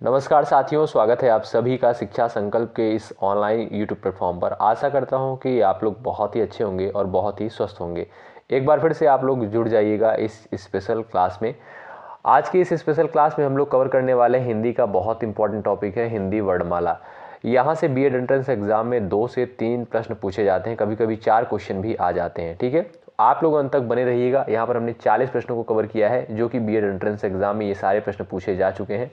नमस्कार साथियों, स्वागत है आप सभी का शिक्षा संकल्प के इस ऑनलाइन यूट्यूब प्लेटफॉर्म पर। आशा करता हूं कि आप लोग बहुत ही अच्छे होंगे और बहुत ही स्वस्थ होंगे। एक बार फिर से आप लोग जुड़ जाइएगा इस स्पेशल क्लास में। आज की इस स्पेशल क्लास में हम लोग कवर करने वाले हैं हिंदी का बहुत इंपॉर्टेंट टॉपिक है हिंदी वर्णमाला। यहाँ से बीएड एंट्रेंस एग्जाम में 2 से 3 प्रश्न पूछे जाते हैं, कभी कभी 4 क्वेश्चन भी आ जाते हैं। ठीक है, आप लोग अंत तक बने रहिएगा। यहाँ पर हमने 40 प्रश्नों को कवर किया है जो कि बीएड एंट्रेंस एग्जाम में ये सारे प्रश्न पूछे जा चुके हैं।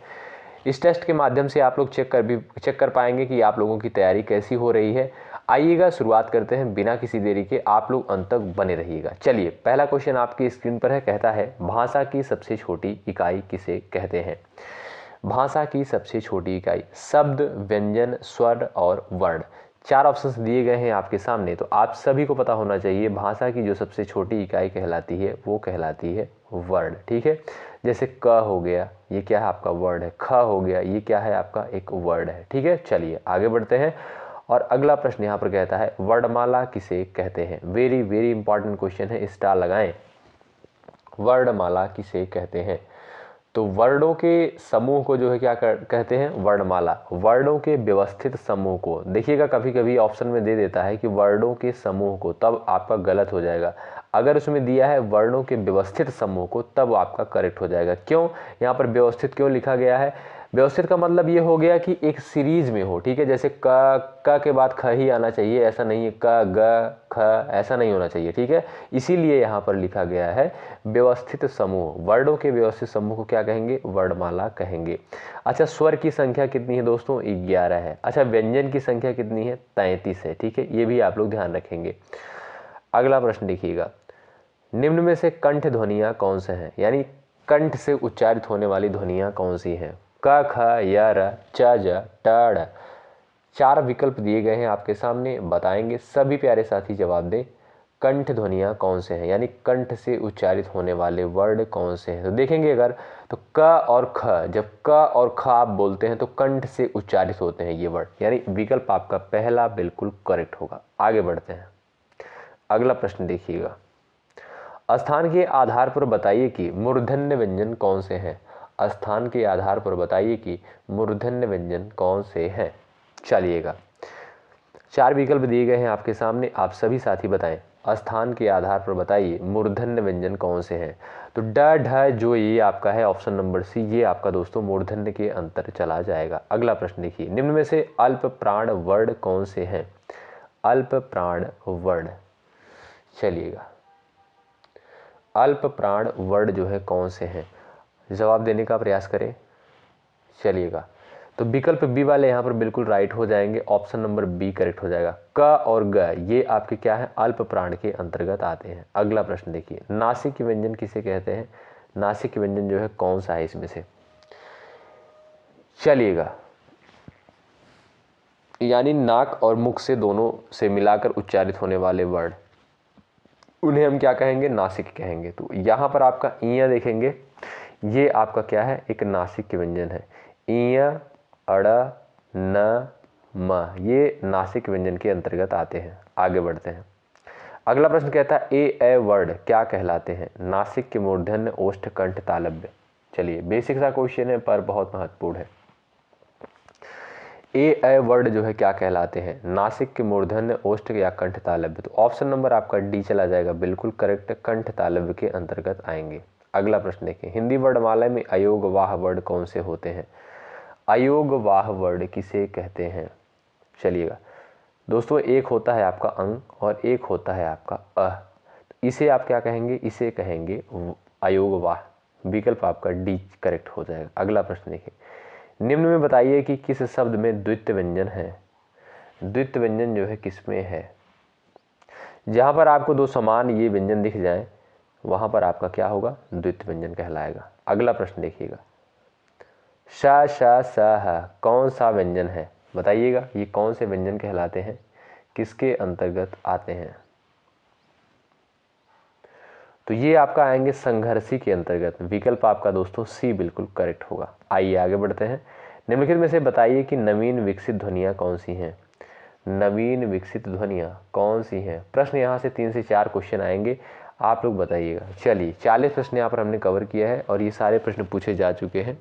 इस टेस्ट के माध्यम से आप लोग चेक कर पाएंगे कि आप लोगों की तैयारी कैसी हो रही है। आइएगा शुरुआत करते हैं बिना किसी देरी के, आप लोग अंत तक बने रहिएगा। चलिए, पहला क्वेश्चन आपकी स्क्रीन पर है, कहता है भाषा की सबसे छोटी इकाई किसे कहते हैं। भाषा की सबसे छोटी इकाई शब्द, व्यंजन, स्वर और वर्ण। 4 ऑप्शंस दिए गए हैं आपके सामने, तो आप सभी को पता होना चाहिए भाषा की जो सबसे छोटी इकाई कहलाती है वो कहलाती है वर्ण। ठीक है, जैसे क हो गया, ये क्या है आपका वर्ड है। ख हो गया, ये क्या है आपका एक वर्ड है। ठीक है, चलिए आगे बढ़ते हैं और अगला प्रश्न यहाँ पर कहता है वर्णमाला किसे कहते हैं। वेरी वेरी इंपॉर्टेंट क्वेश्चन है, स्टार लगाएं। वर्णमाला किसे कहते हैं। तो वर्णों के समूह को जो है क्या कहते हैं, वर्णमाला। वर्णों के व्यवस्थित समूह को, देखिएगा कभी कभी ऑप्शन में दे देता है कि वर्णों के समूह को, तब आपका गलत हो जाएगा। अगर उसमें दिया है वर्णों के व्यवस्थित समूह को, तब आपका करेक्ट हो जाएगा। क्यों यहाँ पर व्यवस्थित क्यों लिखा गया है। व्यवस्थित का मतलब ये हो गया कि एक सीरीज में हो। ठीक है, जैसे क के बाद ख ही आना चाहिए, ऐसा नहीं है क ग ख, ऐसा नहीं होना चाहिए। ठीक है, इसीलिए यहाँ पर लिखा गया है व्यवस्थित समूह। वर्णों के व्यवस्थित समूह को क्या कहेंगे, वर्णमाला कहेंगे। अच्छा, स्वर की संख्या कितनी है दोस्तों, 11 है। अच्छा, व्यंजन की संख्या कितनी है, 33 है। ठीक है, ये भी आप लोग ध्यान रखेंगे। अगला प्रश्न देखिएगा, निम्न में से कंठ ध्वनियाँ कौन से हैं, यानी कंठ से उच्चारित होने वाली ध्वनियाँ कौन सी हैं। क ख य र च ज ट ड़। 4 विकल्प दिए गए हैं आपके सामने, बताएंगे। सभी प्यारे साथी जवाब दें। कंठ ध्वनियाँ कौन से हैं, यानी कंठ से उच्चारित होने वाले वर्ड कौन से हैं। तो देखेंगे अगर, तो क और ख, जब क और ख आप बोलते हैं तो कंठ से उच्चारित होते हैं ये वर्ड, यानी विकल्प आपका पहला बिल्कुल करेक्ट होगा। आगे बढ़ते हैं, अगला प्रश्न देखिएगा। स्थान के आधार पर बताइए कि मूर्धन्य व्यंजन कौन से हैं। स्थान के आधार पर बताइए कि मूर्धन्य व्यंजन कौन से हैं। चलिएगा, 4 विकल्प दिए गए हैं आपके सामने, आप सभी साथी बताएं। स्थान के आधार पर बताइए मूर्धन्य व्यंजन कौन से हैं। तो ड ढ जो ये आपका है ऑप्शन नंबर सी, ये आपका दोस्तों मूर्धन्य के अंतर चला जाएगा। अगला प्रश्न देखिए, निम्न में से अल्प प्राण वर्ण कौन से हैं। अल्प प्राण वर्ण, चलिएगा अल्प प्राण वर्ण जो है कौन से हैं, जवाब देने का प्रयास करें। चलिएगा, तो विकल्प बी वाले यहाँ पर बिल्कुल राइट हो जाएंगे, ऑप्शन नंबर बी करेक्ट हो जाएगा। क और ग ये आपके क्या है, अल्प प्राण के अंतर्गत आते हैं। अगला प्रश्न देखिए, नासिक व्यंजन किसे कहते हैं। नासिक व्यंजन जो है कौन सा है इसमें से। चलिएगा, यानी नाक और मुख से दोनों से मिलाकर उच्चारित होने वाले वर्ड, उन्हें हम क्या कहेंगे, नासिक कहेंगे। तो यहाँ पर आपका ईया देखेंगे, ये आपका क्या है, एक नासिक के व्यंजन है। ईया, अड़, न, म, ये नासिक व्यंजन के अंतर्गत आते हैं। आगे बढ़ते हैं, अगला प्रश्न कहता है ए वर्ड क्या कहलाते हैं। नासिक के मूर्धन्य, ओष्ठ, कंठ, तालव्य। चलिए, बेसिक सा क्वेश्चन है पर बहुत महत्वपूर्ण है। ए वर्ड जो है क्या कहलाते हैं, नासिक के मूर्धन्य, ओष्ठ या कंठ, तालव्य। तो ऑप्शन नंबर आपका डी चला जाएगा, बिल्कुल करेक्ट, कंठ तालव्य के अंतर्गत आएंगे। अगला प्रश्न देखिए, हिंदी वर्णमाला में अयोग वाह वर्ड कौन से होते हैं। अयोग वाह वर्ड किसे कहते हैं। चलिएगा दोस्तों, एक होता है आपका अंग और एक होता है आपका अ, इसे आप क्या कहेंगे, इसे कहेंगे अयोग वाह। विकल्प आपका डी करेक्ट हो जाएगा। अगला प्रश्न देखिए, निम्न में बताइए कि किस शब्द में द्वित्व व्यंजन है। द्वित्व व्यंजन जो है किसमें है। जहां पर आपको 2 समान ये व्यंजन दिख जाए, वहां पर आपका क्या होगा, द्वित्व व्यंजन कहलाएगा। अगला प्रश्न देखिएगा, श श स ह कौन सा व्यंजन है, बताइएगा ये कौन से व्यंजन कहलाते हैं, किसके अंतर्गत आते हैं। तो ये आपका आएंगे संघर्षी के अंतर्गत। विकल्प आपका दोस्तों सी बिल्कुल करेक्ट होगा। आइए आगे बढ़ते हैं, निम्नलिखित में से बताइए कि नवीन विकसित ध्वनियाँ कौन सी हैं। नवीन विकसित ध्वनियाँ कौन सी हैं। प्रश्न यहाँ से 3 से 4 क्वेश्चन आएंगे, आप लोग बताइएगा। चलिए, 40 प्रश्न यहाँ पर हमने कवर किया है और ये सारे प्रश्न पूछे जा चुके हैं।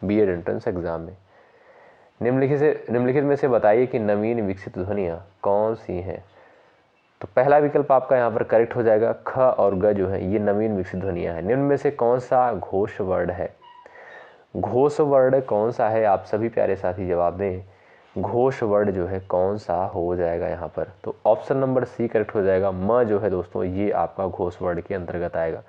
बीएड एंट्रेंस एग्जाम में। निम्नलिखित में से बताइए कि नवीन विकसित ध्वनियाँ कौन सी हैं। तो पहला विकल्प आपका यहाँ पर करेक्ट हो जाएगा, ख और ग जो है ये नवीन विकसित ध्वनियाँ हैं। निम्न में से कौन सा घोष वर्ड है। घोष वर्ड कौन सा है, आप सभी प्यारे साथी जवाब दें। घोष वर्ड जो है कौन सा हो जाएगा यहाँ पर, तो ऑप्शन नंबर सी करेक्ट हो जाएगा। म जो है दोस्तों ये आपका घोष वर्ड के अंतर्गत आएगा।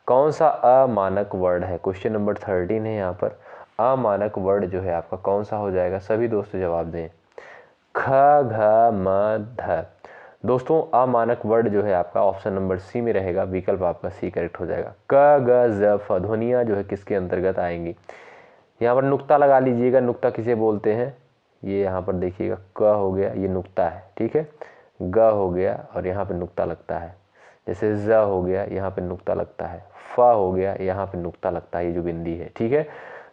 कौन सा अमानक वर्ड है, क्वेश्चन नंबर 13 है यहाँ पर। अमानक वर्ड जो है आपका कौन सा हो जाएगा, सभी दोस्त जवाब दें। ख घ म ध। दोस्तों अमानक वर्ड जो है आपका ऑप्शन नंबर सी में रहेगा, विकल्प आपका सी करेक्ट हो जाएगा। क ग ज फ ध्वनियाँ जो है किसके अंतर्गत आएंगी। यहाँ पर नुक्ता लगा लीजिएगा, नुक्ता किसे बोलते हैं, ये यहाँ पर देखिएगा क हो गया, ये नुक्ता है, ठीक है। ग हो गया और यहाँ पे नुक्ता लगता है, जैसे ज हो गया यहाँ पे नुक्ता लगता है, फ हो गया यहाँ पे नुक्ता लगता है, ये जो बिंदी है, ठीक है।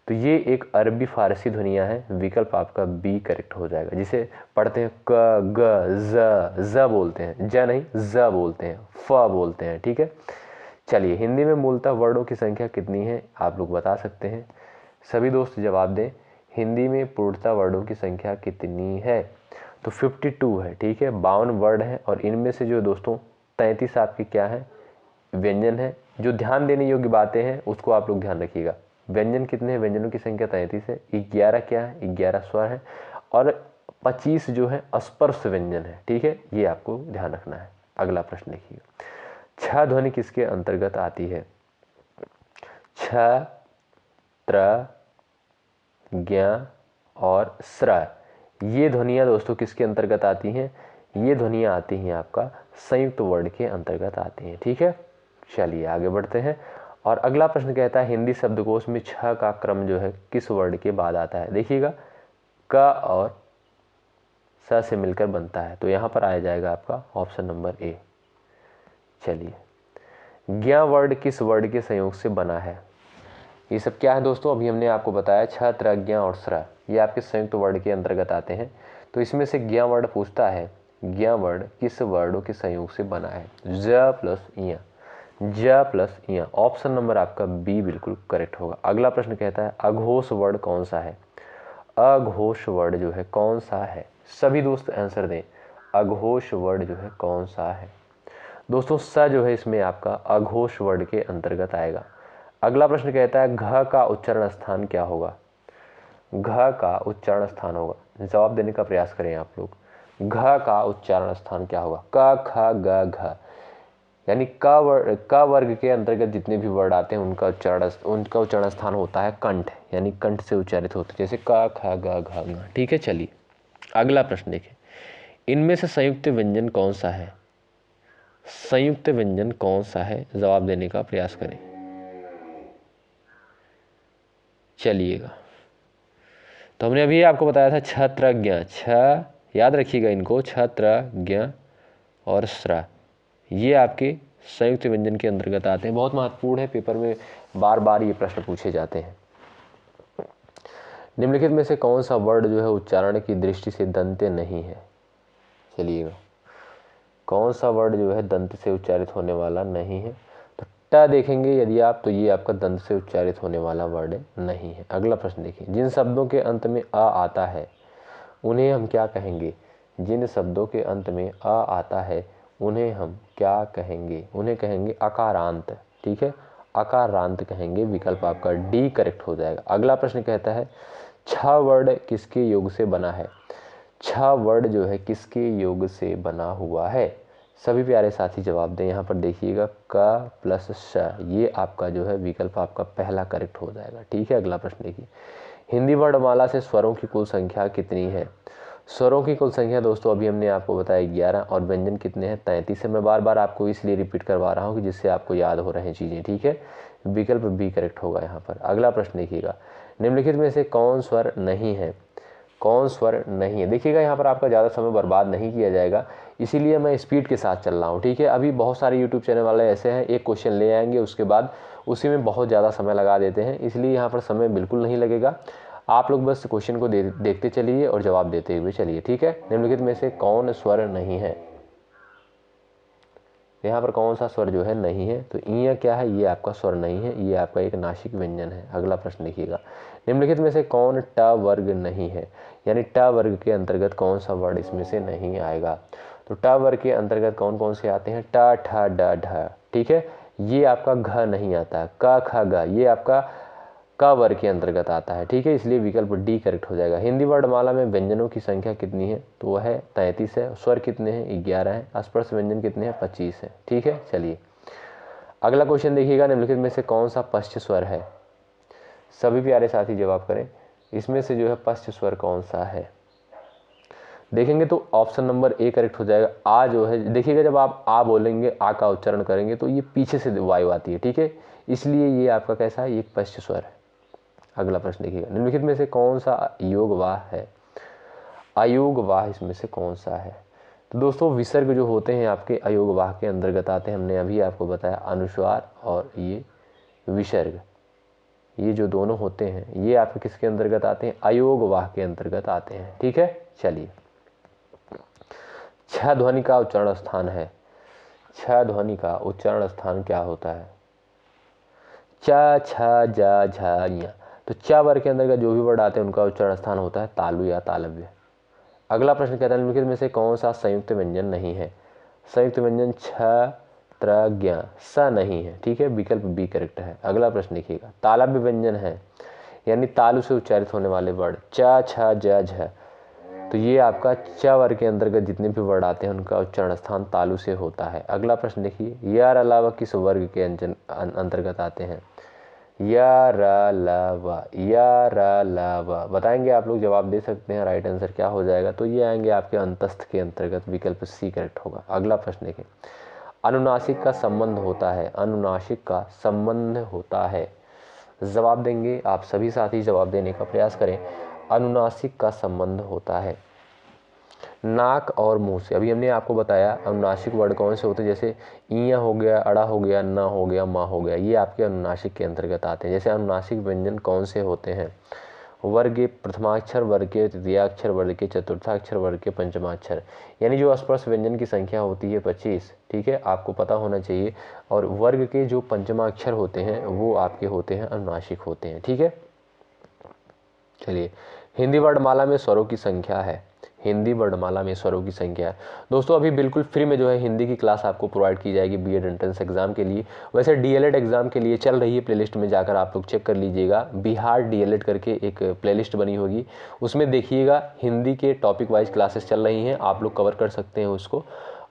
तो ये एक अरबी फारसी ध्वनियाँ हैं, विकल्प आपका बी करेक्ट हो जाएगा। जिसे पढ़ते हैं क ग ज बोलते हैं, ज नहीं ज बोलते हैं, फ बोलते हैं, ठीक है। चलिए हिंदी में मूलतः वर्डों की संख्या कितनी है, आप लोग बता सकते हैं, सभी दोस्त जवाब दें। हिंदी में पूर्णतः वर्डों की संख्या कितनी है, तो 52 है, ठीक है। 52 वर्ड हैं और इनमें से जो दोस्तों 33 आपके क्या है, व्यंजन है। जो ध्यान देने योग्य बातें हैं उसको आप लोग ध्यान रखिएगा। व्यंजन कितने हैं, व्यंजनों की संख्या 33 है। 11 क्या है, 11 स्वर है और 25 जो है स्पर्श व्यंजन है, ठीक है, ये आपको ध्यान रखना है। अगला प्रश्न देखिएगा, छ ध्वनि किसके अंतर्गत आती है। छ, त्र, ज्ञ और स्र, ये ध्वनियाँ दोस्तों किसके अंतर्गत आती हैं, ये ध्वनियाँ आती हैं आपका संयुक्त वर्ड के अंतर्गत आती हैं, ठीक है। चलिए आगे बढ़ते हैं और अगला प्रश्न कहता है हिंदी शब्दकोश में छ का क्रम जो है किस वर्ड के बाद आता है। देखिएगा क और स से मिलकर बनता है, तो यहाँ पर आ जाएगा आपका ऑप्शन नंबर ए। चलिए ज्ञ वर्ड किस वर्ड के संयोग से बना है। ये सब क्या है दोस्तों, अभी हमने आपको बताया छ, त्र, ज्ञ और स्र, ये आपके संयुक्त वर्ड के अंतर्गत आते हैं। तो इसमें से ज्ञ वर्ड पूछता है, ज्ञ वर्ड किस वर्डों के संयोग से बना है। ज प्लस इ, ज प्लस इ, ऑप्शन नंबर आपका बी बिल्कुल करेक्ट होगा। अगला प्रश्न कहता है अघोष वर्ड कौन सा है। अघोष वर्ड जो है कौन सा है, सभी दोस्त आंसर दें। अघोष वर्ड जो है कौन सा है दोस्तों, स जो है इसमें आपका अघोष वर्ड के अंतर्गत आएगा। अगला प्रश्न कहता है घ का उच्चारण स्थान क्या होगा। घ का उच्चारण स्थान होगा, जवाब देने का प्रयास करें आप लोग। घ का उच्चारण स्थान क्या होगा, क ख ग घ, यानी क वर्ग के अंतर्गत जितने भी वर्ड आते हैं उनका उच्चारण स्थान होता है कंठ, यानी कंठ से उच्चारित होते हैं, जैसे क ख ग घ ङ, ठीक है। चलिए अगला प्रश्न देखें, इनमें से संयुक्त व्यंजन कौन सा है। संयुक्त व्यंजन कौन सा है, जवाब देने का प्रयास करें। चलिएगा तो हमने अभी आपको बताया था छत्रज्ञ, छ याद रखिएगा इनको, छत्रज्ञ और स्र, ये आपके संयुक्त व्यंजन के अंतर्गत आते हैं। बहुत महत्वपूर्ण है, पेपर में बार बार ये प्रश्न पूछे जाते हैं। निम्नलिखित में से कौन सा वर्ड जो है उच्चारण की दृष्टि से दंत्य नहीं है। चलिएगा कौन सा वर्ड जो है दंत से उच्चारित होने वाला नहीं है, तो ट देखेंगे यदि आप, तो ये आपका दंत से उच्चारित होने वाला वर्ड नहीं है। अगला प्रश्न देखिए, जिन शब्दों के अंत में अ आता है उन्हें हम क्या कहेंगे। जिन शब्दों के अंत में अ आता है उन्हें हम क्या कहेंगे, उन्हें कहेंगे अकारांत, ठीक है, अकारांत कहेंगे, विकल्प आपका डी करेक्ट हो जाएगा। अगला प्रश्न कहता है छ वर्ड किसके योग से बना है। छ वर्ड जो है किसके योग से बना हुआ है, सभी प्यारे साथी जवाब दें। यहाँ पर देखिएगा क प्लस श, ये आपका जो है विकल्प आपका पहला करेक्ट हो जाएगा, ठीक है। अगला प्रश्न देखिए, हिंदी वर्णमाला से स्वरों की कुल संख्या कितनी है। स्वरों की कुल संख्या दोस्तों अभी हमने आपको बताया 11 और व्यंजन कितने हैं 33 है। मैं बार बार आपको इसलिए रिपीट करवा रहा हूँ कि जिससे आपको याद हो रहे हैं चीज़ें, ठीक है। विकल्प बी करेक्ट होगा यहाँ पर। अगला प्रश्न देखिएगा, निम्नलिखित में से कौन स्वर नहीं है। कौन स्वर नहीं है, देखिएगा यहाँ पर आपका ज़्यादा समय बर्बाद नहीं किया जाएगा, इसीलिए मैं स्पीड के साथ चल रहा हूँ, ठीक है। अभी बहुत सारे यूट्यूब चैनल वाले ऐसे हैं, एक क्वेश्चन ले आएंगे उसके बाद उसी में बहुत ज़्यादा समय लगा देते हैं, इसलिए यहाँ पर समय बिल्कुल नहीं लगेगा। आप लोग बस क्वेश्चन को देखते चलिए और जवाब देते हुए चलिए, ठीक है। निम्नलिखित में से कौन स्वर नहीं है। तो यहाँ पर कौन सा स्वर जो है नहीं है, तो ईया क्या है, ये आपका स्वर नहीं है, ये आपका एक नासिक व्यंजन है। अगला प्रश्न देखिएगा, निम्नलिखित में से कौन ट वर्ग नहीं है, यानी ट वर्ग के अंतर्गत कौन सा वर्ड इसमें से नहीं आएगा। तो ट वर्ग के अंतर्गत कौन कौन से आते हैं, ट ठ ड ढ, ठीक है। ये आपका घ नहीं आता है, क ख ग, ये आपका क वर्ग के अंतर्गत आता है, ठीक है, इसलिए विकल्प डी करेक्ट हो जाएगा। हिंदी वर्णमाला में व्यंजनों की संख्या कितनी है, तो वह है 33 है। स्वर कितने हैं, 11 है। स्पर्श व्यंजन कितने हैं, 25 है, ठीक है। चलिए अगला क्वेश्चन देखिएगा, निम्नलिखित में से कौन सा पश्च स्वर है। सभी प्यारे साथी जवाब करें, इसमें से जो है पश्च स्वर कौन सा है। देखेंगे तो ऑप्शन नंबर ए करेक्ट हो जाएगा। आ जो है, देखिएगा जब आप आ बोलेंगे, आ का उच्चारण करेंगे तो ये पीछे से वायु आती है, ठीक है, इसलिए ये आपका कैसा है, ये पश्च स्वर है। अगला प्रश्न देखिएगा, निम्नलिखित में से कौन सा योगवाह है, अयोगवाह इसमें से कौन सा है। तो दोस्तों विसर्ग जो होते हैं आपके अयोगवाह के अंतर्गत आते हैं। हमने अभी आपको बताया अनुस्वार और ये विसर्ग, ये जो दोनों होते हैं ये आपके किसके अंतर्गत आते हैं, अयोगवाह के अंतर्गत आते हैं, ठीक है। चलिए छ ध्वनि का उच्चारण स्थान है, छ ध्वनि का उच्चारण स्थान क्या होता है, च छ ज झ ञ। तो च वर्ग के अंदर का जो भी वर्ड आते हैं उनका उच्चारण स्थान होता है तालु या तालव्य। अगला प्रश्न कहता है, निम्नलिखित में से कौन सा संयुक्त व्यंजन नहीं है। संयुक्त व्यंजन छ त्र ज्ञ स नहीं है, ठीक है, विकल्प बी करेक्ट है। अगला प्रश्न देखिएगा, तालव्य व्यंजन है, यानी तालु से उच्चारित होने वाले वर्ड च छ ज झ। तो ये आपका च वर्ग के अंतर्गत जितने भी वर्ड आते हैं उनका उच्चारण स्थान तालु से होता है। अगला प्रश्न देखिए, यार अलावा किस वर्ग के अंतर्गत आते हैं, या र ल व, या र ल व। बताएंगे आप लोग, जवाब दे सकते हैं, राइट आंसर क्या हो जाएगा, तो ये आएंगे आपके अंतस्थ के अंतर्गत, विकल्प सी करेक्ट होगा। अगला प्रश्न देखें, अनुनासिक का संबंध होता है, अनुनासिक का संबंध होता है। जवाब देंगे आप सभी साथी, जवाब देने का प्रयास करें। अनुनासिक का संबंध होता है नाक और मुंह से। अभी हमने आपको बताया अनुनासिक वर्ड कौन से होते हैं, जैसे ईया हो गया, अड़ा हो गया, न हो गया, माँ हो गया, ये आपके अनुनासिक के अंतर्गत आते हैं। जैसे अनुनासिक व्यंजन कौन से होते हैं, वर्ग के प्रथमाक्षर, वर्ग के तृतीयाक्षर, वर्ग के चतुर्थाक्षर, वर्ग के पंचमाक्षर, यानी जो स्पर्श व्यंजन की संख्या होती है 25, ठीक है, आपको पता होना चाहिए। और वर्ग के जो पंचमाक्षर होते हैं वो आपके होते हैं अनुनासिक होते हैं, ठीक है। चलिए हिंदी वर्णमाला में स्वरों की संख्या है, हिंदी वर्णमाला में स्वरों की संख्या है। दोस्तों अभी बिल्कुल फ्री में जो है हिंदी की क्लास आपको प्रोवाइड की जाएगी बीएड एंट्रेंस एग्जाम के लिए। वैसे डीएलएड एग्जाम के लिए चल रही है, प्लेलिस्ट में जाकर आप लोग चेक कर लीजिएगा, बिहार डीएलएड करके एक प्लेलिस्ट बनी होगी, उसमें देखिएगा हिंदी के टॉपिक वाइज क्लासेस चल रही हैं, आप लोग कवर कर सकते हैं उसको,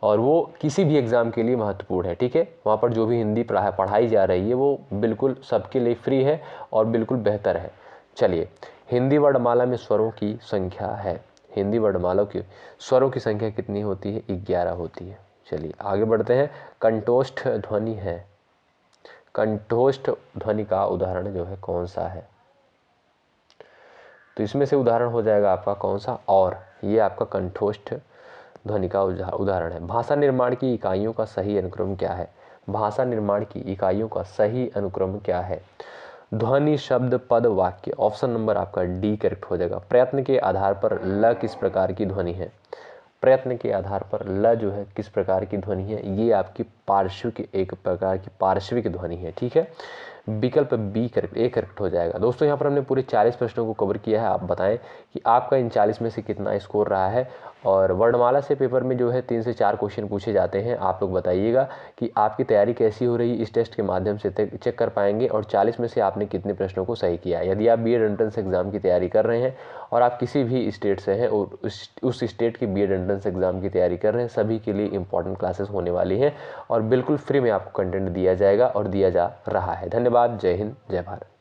और वो किसी भी एग्ज़ाम के लिए महत्वपूर्ण है, ठीक है। वहाँ पर जो भी हिंदी पढ़ाई जा रही है वो बिल्कुल सबके लिए फ्री है और बिल्कुल बेहतर है। चलिए हिंदी वर्णमाला में स्वरों की संख्या है, हिंदी वर्णमाला के स्वरों की संख्या कितनी होती है, 11 होती है। चलिए आगे बढ़ते हैं, कंठोष्ठ ध्वनि है, कंठोष्ठ ध्वनि का उदाहरण जो है कौन सा है, तो इसमें से उदाहरण हो जाएगा आपका कौन सा, और ये आपका कंठोष्ठ ध्वनि का उदाहरण है। भाषा निर्माण की इकाइयों का सही अनुक्रम क्या है, भाषा निर्माण की इकाइयों का सही अनुक्रम क्या है, ध्वनि, शब्द, पद, वाक्य। ऑप्शन नंबर आपका डी करेक्ट हो जाएगा। प्रयत्न के आधार पर ल किस प्रकार की ध्वनि है, प्रयत्न के आधार पर ल जो है किस प्रकार की ध्वनि है, ये आपकी पार्श्विक, एक प्रकार की पार्श्विक ध्वनि है, ठीक है, विकल्प बी करेक्ट, ए करेक्ट हो जाएगा। दोस्तों यहाँ पर हमने पूरे 40 प्रश्नों को कवर किया है। आप बताएं कि आपका इन 40 में से कितना स्कोर रहा है। और वर्णमाला से पेपर में जो है 3 से 4 क्वेश्चन पूछे जाते हैं, आप लोग बताइएगा कि आपकी तैयारी कैसी हो रही है, इस टेस्ट के माध्यम से चेक कर पाएंगे। और 40 में से आपने कितने प्रश्नों को सही किया है। यदि आप बीएड एंट्रेंस एग्जाम की तैयारी कर रहे हैं और आप किसी भी स्टेट से हैं और उस स्टेट की बीएड एंट्रेंस एग्जाम की तैयारी कर रहे हैं, सभी के लिए इंपॉर्टेंट क्लासेस होने वाली हैं और बिल्कुल फ्री में आपको कंटेंट दिया जाएगा और दिया जा रहा है। धन्यवाद। जय हिंद, जय भारत।